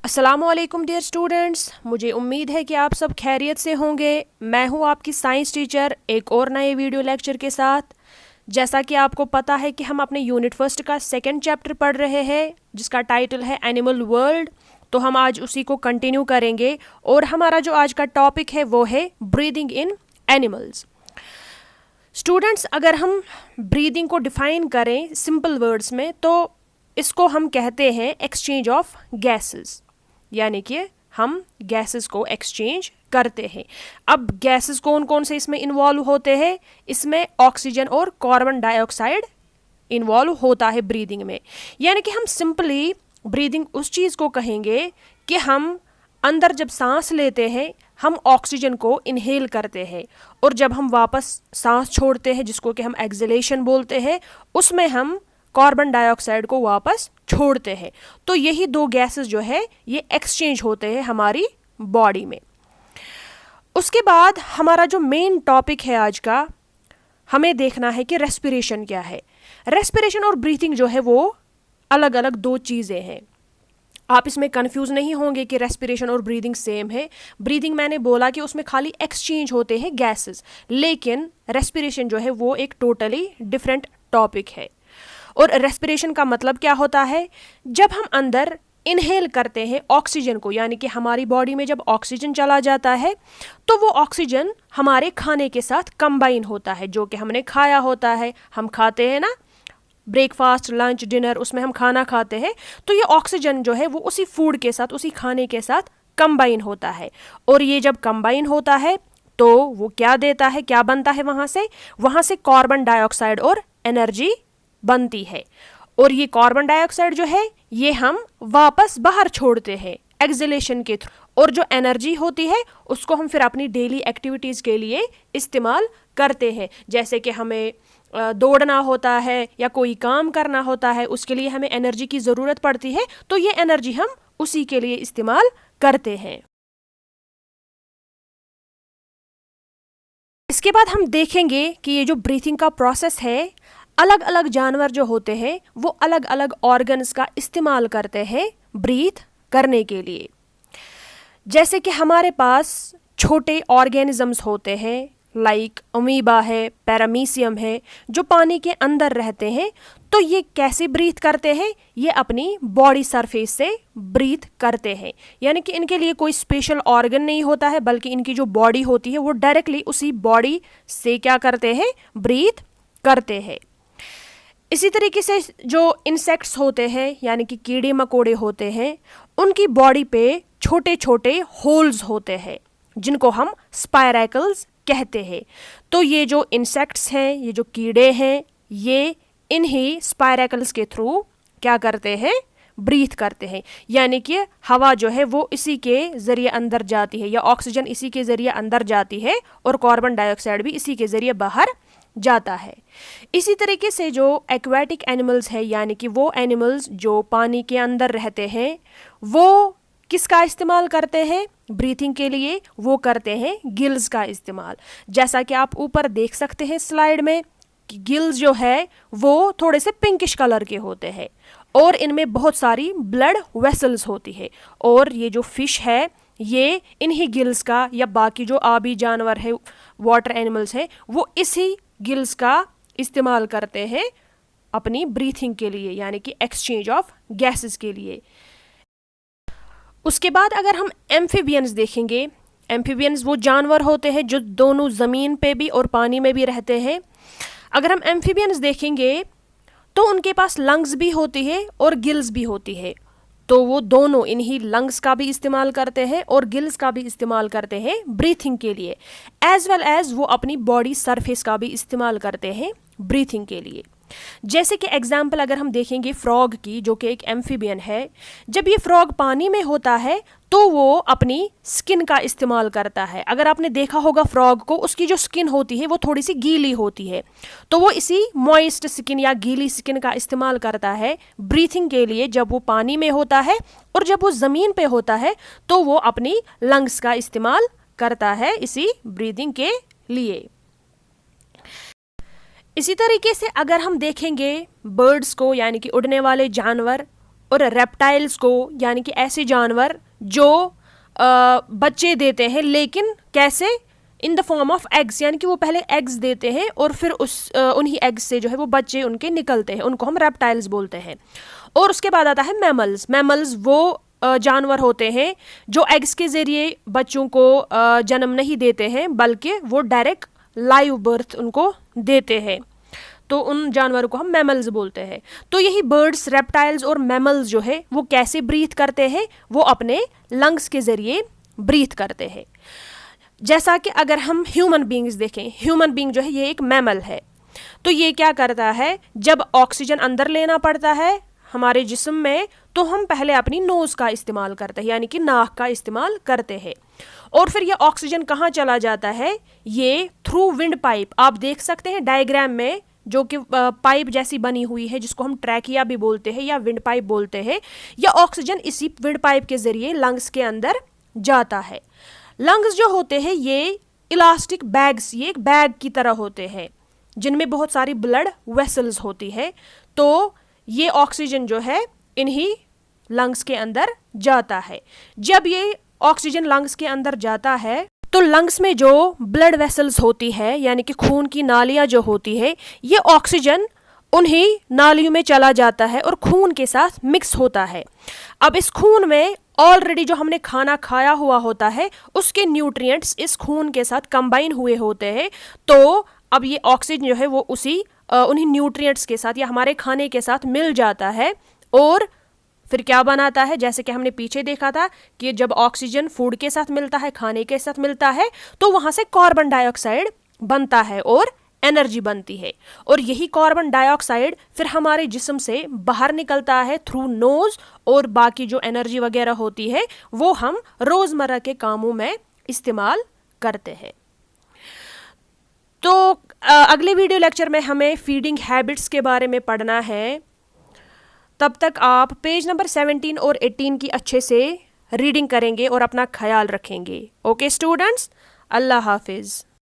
अस्सलामुअलैकुम dear students, मुझे उम्मीद है कि आप सब खैरियत से होंगे। मैं हूं आपकी साइंस टीचर एक और नए वीडियो लेक्चर के साथ। जैसा कि आपको पता है कि हम अपने यूनिट फर्स्ट का सेकंड चैप्टर पढ़ रहे हैं जिसका टाइटल है एनिमल वर्ल्ड। तो हम आज उसी को कंटिन्यू करेंगे और हमारा जो आज का टॉपिक है वो है ब्रीदिंग इन एनिमल्स। स्टूडेंट्स, अगर हम ब्रीदिंग को डिफाइन करें सिंपल वर्ड्स में तो इसको हम कहते हैं एक्सचेंज ऑफ गैसेस, यानी कि हम गैसेस को एक्सचेंज करते हैं। अब गैसेस कौन कौन से इसमें इन्वॉल्व होते हैं? इसमें ऑक्सीजन और कार्बन डाइऑक्साइड इन्वॉल्व होता है ब्रीदिंग में। यानी कि हम सिंपली ब्रीदिंग उस चीज़ को कहेंगे कि हम अंदर जब सांस लेते हैं हम ऑक्सीजन को इनहेल करते हैं और जब हम वापस सांस छोड़ते हैं जिसको कि हम एक्सहेलेशन बोलते हैं, उसमें हम कार्बन डाइऑक्साइड को वापस छोड़ते हैं। तो यही दो गैसेस जो है ये एक्सचेंज होते हैं हमारी बॉडी में। उसके बाद हमारा जो मेन टॉपिक है आज का, हमें देखना है कि रेस्पिरेशन क्या है। रेस्पिरेशन और ब्रीथिंग जो है वो अलग अलग दो चीज़ें हैं। आप इसमें कंफ्यूज नहीं होंगे कि रेस्पिरेशन और ब्रीदिंग सेम है। ब्रीदिंग मैंने बोला कि उसमें खाली एक्सचेंज होते हैं गैसेस, लेकिन रेस्पिरेशन जो है वो एक टोटली डिफरेंट टॉपिक है। और रेस्पिरेशन का मतलब क्या होता है? जब हम अंदर इनहेल करते हैं ऑक्सीजन को, यानी कि हमारी बॉडी में जब ऑक्सीजन चला जाता है तो वो ऑक्सीजन हमारे खाने के साथ कंबाइन होता है। जो कि हमने खाया होता है, हम खाते हैं ना ब्रेकफास्ट, लंच, डिनर, उसमें हम खाना खाते हैं, तो ये ऑक्सीजन जो है वो उसी फूड के साथ, उसी खाने के साथ कंबाइन होता है। और ये जब कंबाइन होता है तो वो क्या देता है, क्या बनता है? वहाँ से कार्बन डाइऑक्साइड और एनर्जी बनती है। और ये कार्बन डाइऑक्साइड जो है ये हम वापस बाहर छोड़ते हैं एक्सहेलेशन के थ्रू। और जो एनर्जी होती है उसको हम फिर अपनी डेली एक्टिविटीज़ के लिए इस्तेमाल करते हैं। जैसे कि हमें दौड़ना होता है या कोई काम करना होता है, उसके लिए हमें एनर्जी की ज़रूरत पड़ती है, तो ये एनर्जी हम उसी के लिए इस्तेमाल करते हैं। इसके बाद हम देखेंगे कि ये जो ब्रीथिंग का प्रोसेस है, अलग अलग जानवर जो होते हैं वो अलग अलग ऑर्गन्स का इस्तेमाल करते हैं ब्रीथ करने के लिए। जैसे कि हमारे पास छोटे ऑर्गेनिजम्स होते हैं, लाइक अमीबा है, पैरामीशियम है, जो पानी के अंदर रहते हैं। तो ये कैसे ब्रीथ करते हैं? ये अपनी बॉडी सरफेस से ब्रीथ करते हैं। यानी कि इनके लिए कोई स्पेशल ऑर्गन नहीं होता है, बल्कि इनकी जो बॉडी होती है वो डायरेक्टली उसी बॉडी से क्या करते हैं? ब्रीथ करते हैं। इसी तरीके से जो इंसेक्ट्स होते हैं, यानी कि कीड़े मकोड़े होते हैं, उनकी बॉडी पे छोटे छोटे होल्स होते हैं जिनको हम स्पायरैकल्स कहते हैं। तो ये जो इंसेक्ट्स हैं, ये जो कीड़े हैं, ये इन्हीं स्पायरैकल्स के थ्रू क्या करते हैं? ब्रीथ करते हैं। यानी कि हवा जो है वो इसी के ज़रिए अंदर जाती है, या ऑक्सीजन इसी के ज़रिए अंदर जाती है और कार्बन डाइऑक्साइड भी इसी के ज़रिए बाहर जाता है। इसी तरीके से जो एक्वाटिक एनिमल्स है, यानी कि वो एनिमल्स जो पानी के अंदर रहते हैं, वो किसका इस्तेमाल करते हैं ब्रीथिंग के लिए? वो करते हैं गिल्स का इस्तेमाल। जैसा कि आप ऊपर देख सकते हैं स्लाइड में कि गिल्स जो है वो थोड़े से पिंकिश कलर के होते हैं और इनमें बहुत सारी ब्लड वेसल्स होती है। और ये जो फिश है ये इन्हीं गिल्स का, या बाकी जो आबी जानवर है, वाटर एनिमल्स है, वो इसी गिल्स का इस्तेमाल करते हैं अपनी ब्रीथिंग के लिए, यानी कि एक्सचेंज ऑफ गैसेस के लिए। उसके बाद अगर हम एम्फीबियंस देखेंगे, एम्फीबियंस वो जानवर होते हैं जो दोनों ज़मीन पे भी और पानी में भी रहते हैं। अगर हम एम्फीबियंस देखेंगे तो उनके पास लंग्स भी होती है और गिल्स भी होती है। तो वो दोनों इन्हीं लंग्स का भी इस्तेमाल करते हैं और गिल्स का भी इस्तेमाल करते हैं ब्रीथिंग के लिए, एज वेल एज वो अपनी बॉडी सरफेस का भी इस्तेमाल करते हैं ब्रीथिंग के लिए। जैसे कि एग्जाम्पल अगर हम देखेंगे फ्रॉग की, जो कि एक एम्फीबियन है, जब ये फ्रॉग पानी में होता है तो वो अपनी स्किन का इस्तेमाल करता है। अगर आपने देखा होगा फ्रॉग को, उसकी जो स्किन होती है वो थोड़ी सी गीली होती है, तो वो इसी मॉइस्ट स्किन या गीली स्किन का इस्तेमाल करता है ब्रीथिंग के लिए जब वो पानी में होता है। और जब वो ज़मीन पे होता है तो वो अपनी लंग्स का इस्तेमाल करता है इसी ब्रीदिंग के लिए। इसी तरीके से अगर हम देखेंगे बर्ड्स को, यानी कि उड़ने वाले जानवर, और रेप्टाइल्स को, यानी कि ऐसे जानवर जो बच्चे देते हैं, लेकिन कैसे, in the form of eggs, यानी कि वो पहले एग्स देते हैं और फिर उन्हीं एग्स से जो है वो बच्चे उनके निकलते हैं, उनको हम रेप्टाइल्स बोलते हैं। और उसके बाद आता है मैमल्स। मैमल्स वो जानवर होते हैं जो एग्स के ज़रिए बच्चों को जन्म नहीं देते हैं, बल्कि वो डायरेक्ट लाइव बर्थ उनको देते हैं, तो उन जानवरों को हम मैमल्स बोलते हैं। तो यही बर्ड्स, रेप्टाइल्स और मैमल्स जो है वो कैसे ब्रीथ करते हैं, वो अपने लंग्स के ज़रिए ब्रीथ करते हैं। जैसा कि अगर हम ह्यूमन बींग्स देखें, ह्यूमन बींग जो है ये एक मैमल है, तो ये क्या करता है, जब ऑक्सीजन अंदर लेना पड़ता है हमारे जिस्म में, तो हम पहले अपनी नोज़ का इस्तेमाल करते हैं, यानी कि नाक का इस्तेमाल करते हैं। और फिर ये ऑक्सीजन कहाँ चला जाता है, ये थ्रू विंड पाइप। आप देख सकते हैं डायग्राम में, जो कि पाइप जैसी बनी हुई है, जिसको हम ट्रैकिया भी बोलते हैं या विंड पाइप बोलते हैं। यह ऑक्सीजन इसी विंड पाइप के ज़रिए लंग्स के अंदर जाता है। लंग्स जो होते हैं ये इलास्टिक बैग्स, ये एक बैग की तरह होते हैं जिनमें बहुत सारी ब्लड वेसल्स होती है। तो ये ऑक्सीजन जो है इन्हीं लंग्स के अंदर जाता है। जब ये ऑक्सीजन लंग्स के अंदर जाता है तो लंग्स में जो ब्लड वेसल्स होती है, यानी कि खून की नालियाँ जो होती है, ये ऑक्सीजन उन्हीं नालियों में चला जाता है और खून के साथ मिक्स होता है। अब इस खून में ऑलरेडी जो हमने खाना खाया हुआ होता है उसके न्यूट्रिएंट्स इस खून के साथ कंबाइन हुए होते हैं। तो अब ये ऑक्सीजन जो है वो उन्हीं न्यूट्रिएंट्स के साथ या हमारे खाने के साथ मिल जाता है और फिर क्या बनाता है, जैसे कि हमने पीछे देखा था कि जब ऑक्सीजन फूड के साथ मिलता है, खाने के साथ मिलता है, तो वहाँ से कार्बन डाइऑक्साइड बनता है और एनर्जी बनती है। और यही कार्बन डाइऑक्साइड फिर हमारे जिस्म से बाहर निकलता है थ्रू नोज, और बाकी जो एनर्जी वगैरह होती है वो हम रोज़मर्रा के कामों में इस्तेमाल करते हैं। तो अगले वीडियो लेक्चर में हमें फीडिंग हैबिट्स के बारे में पढ़ना है। तब तक आप पेज नंबर 17 और 18 की अच्छे से रीडिंग करेंगे और अपना ख्याल रखेंगे। ओके स्टूडेंट्स, अल्लाह हाफिज़।